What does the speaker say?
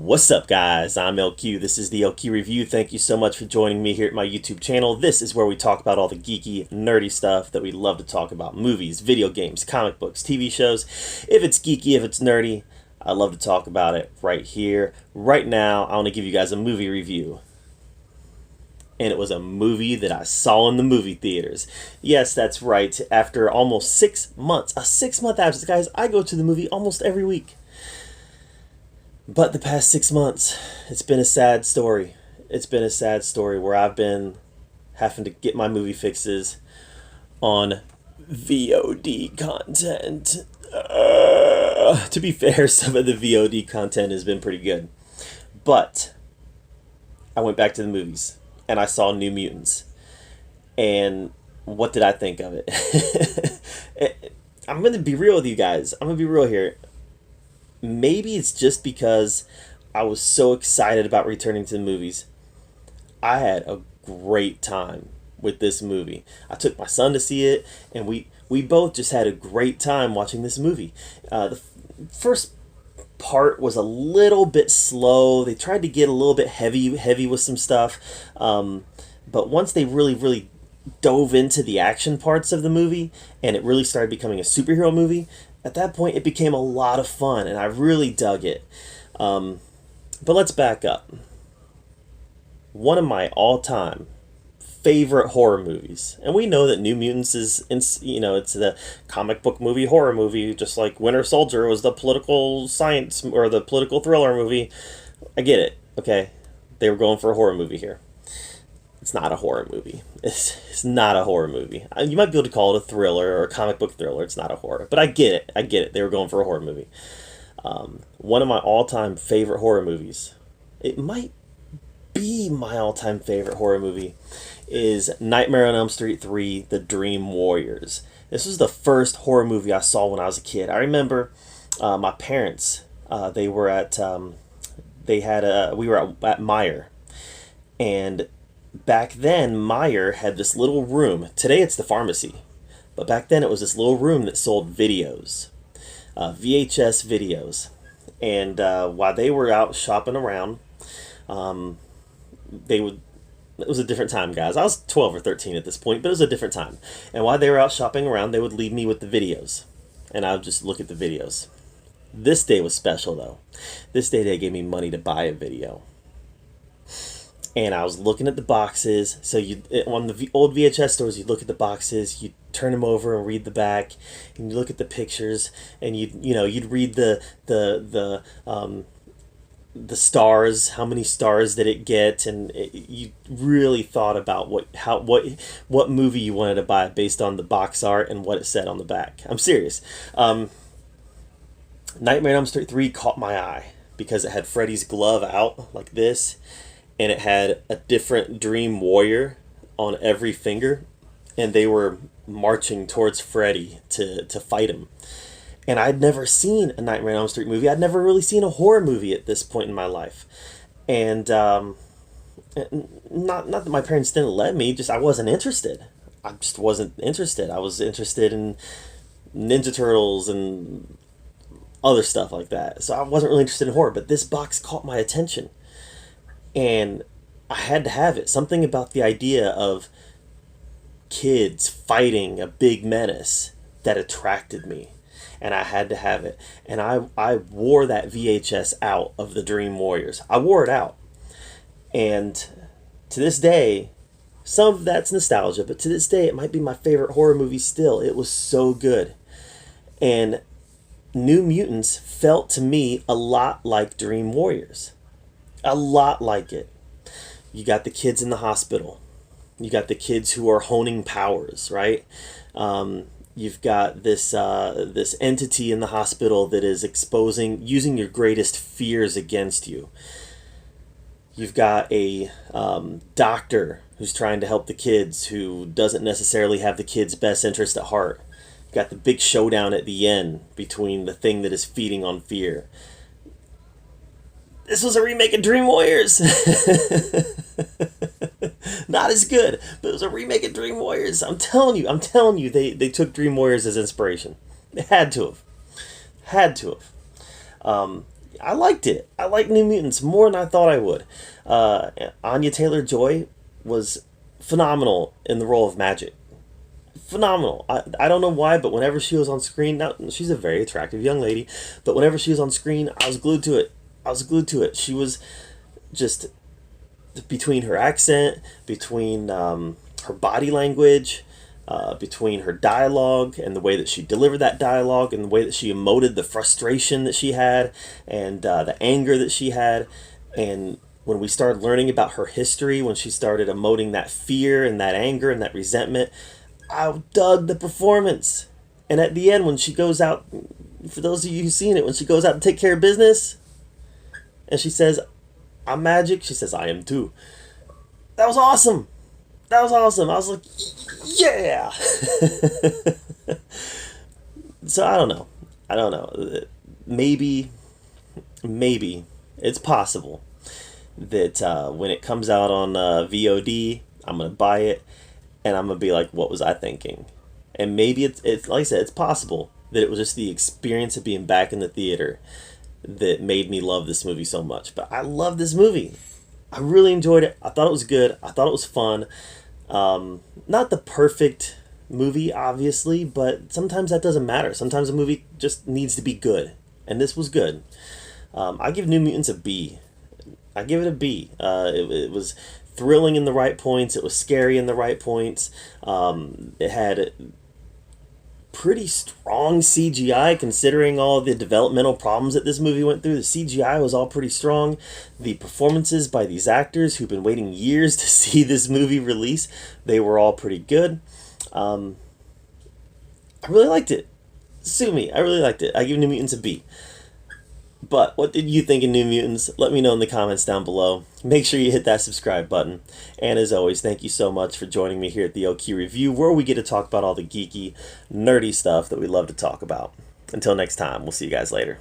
What's up, guys? I'm LQ. This is the LQ Review. Thank you so much for joining me here at my YouTube channel. This is where we talk about all the geeky, nerdy stuff that we love to talk about. Movies, video games, comic books, TV shows. If it's geeky, if it's nerdy, I love to talk about it right here. Right now, I want to give you guys a movie review. And it was a movie that I saw in the movie theaters. Yes, that's right. After almost 6 months, a 6-month absence. Guys, I go to the movie almost every week. But the past 6 months, it's been a sad story. It's been a sad story where I've been having to get my movie fixes on VOD content. To be fair, some of the VOD content has been pretty good. But I went back to the movies and I saw New Mutants. And what did I think of it? I'm going to be real with you guys. I'm going to be real here. Maybe it's just because I was so excited about returning to the movies. I had a great time with this movie. I took my son to see it, and we both just had a great time watching this movie. The first part was a little bit slow. They tried to get a little bit heavy with some stuff. But once they really dove into the action parts of the movie, and it really started becoming a superhero movie, at that point, it became a lot of fun, and I really dug it. But let's back up. One of my all-time favorite horror movies, and we know that New Mutants is, it's the comic book movie, horror movie, just like Winter Soldier was the political science or the political thriller movie. I get it, okay? They were going for a horror movie here. It's not a horror movie. It's not a horror movie. You might be able to call it a thriller or a comic book thriller. It's not a horror. But I get it. I get it. They were going for a horror movie. One of my all-time favorite horror movies, it might be my all-time favorite horror movie, is Nightmare on Elm Street 3, The Dream Warriors. This was the first horror movie I saw when I was a kid. I remember my parents, they were at, we were at Meijer. And back then, Meijer had this little room. Today it's the pharmacy. But back then it was this little room that sold videos. VHS videos. And while they were out shopping around, it was a different time, guys. I was 12 or 13 at this point, but it was a different time. And while they were out shopping around, they would leave me with the videos. And I would just look at the videos. This day was special, though. This day they gave me money to buy a video. And I was looking at the boxes. So on the old VHS stores, you'd look at the boxes, you'd turn them over and read the back, and you look at the pictures, and you'd read the stars, how many stars did it get, and you really thought about what movie you wanted to buy based on the box art and what it said on the back. I'm serious. Nightmare on Elm Street 3 caught my eye because it had Freddy's glove out like this. And it had a different Dream Warrior on every finger. And they were marching towards Freddy to fight him. And I'd never seen a Nightmare on Elm Street movie. I'd never really seen a horror movie at this point in my life. And not that my parents didn't let me, just I wasn't interested. I just wasn't interested. I was interested in Ninja Turtles and other stuff like that. So I wasn't really interested in horror. But this box caught my attention. And I had to have it. Something about the idea of kids fighting a big menace that attracted me. And I had to have it. And I wore that VHS out of the Dream Warriors. I wore it out. And to this day, some of that's nostalgia, but to this day, it might be my favorite horror movie still. It was so good. And New Mutants felt to me a lot like Dream Warriors. A lot like it. You got the kids in the hospital. You got the kids who are honing powers, right? You've got this entity in the hospital that is using your greatest fears against you. You've got a doctor who's trying to help the kids who doesn't necessarily have the kids' best interest at heart. You've got the big showdown at the end between the thing that is feeding on fear. This was a remake of Dream Warriors. Not as good, but it was a remake of Dream Warriors. I'm telling you, they took Dream Warriors as inspiration. They had to have. I liked it. I liked New Mutants more than I thought I would. Anya Taylor-Joy was phenomenal in the role of Magic. Phenomenal. I don't know why, but whenever she was on screen, now she's a very attractive young lady, but whenever she was on screen, I was glued to it. I was glued to it. She was just, between her accent, between her body language, between her dialogue and the way that she delivered that dialogue and the way that she emoted the frustration that she had and the anger that she had. And when we started learning about her history, when she started emoting that fear and that anger and that resentment, I dug the performance. And at the end, when she goes out, for those of you who've seen it, when she goes out to take care of business and she says, "I'm Magic," she says, "I am too." That was awesome. That was awesome. I was like, yeah. So I don't know. I don't know. Maybe it's possible that when it comes out on VOD, I'm gonna buy it and I'm gonna be like, what was I thinking? And maybe it's like I said, it's possible that it was just the experience of being back in the theater that made me love this movie so much. But I love this movie. I really enjoyed it. I thought it was good. I thought it was fun. Not the perfect movie, obviously, but sometimes that doesn't matter. Sometimes a movie just needs to be good, and this was good. I give New Mutants a B. I give it a B. It was thrilling in the right points. It was scary in the right points. It had pretty strong CGI considering all the developmental problems that this movie went through. The CGI was all pretty strong. The performances by these actors who've been waiting years to see this movie release, they were all pretty good. I really liked it. Sue me, I really liked it. I give New Mutants a B. But what did you think of New Mutants? Let me know in the comments down below. Make sure you hit that subscribe button. And as always, thank you so much for joining me here at the OQ Review, where we get to talk about all the geeky, nerdy stuff that we love to talk about. Until next time, we'll see you guys later.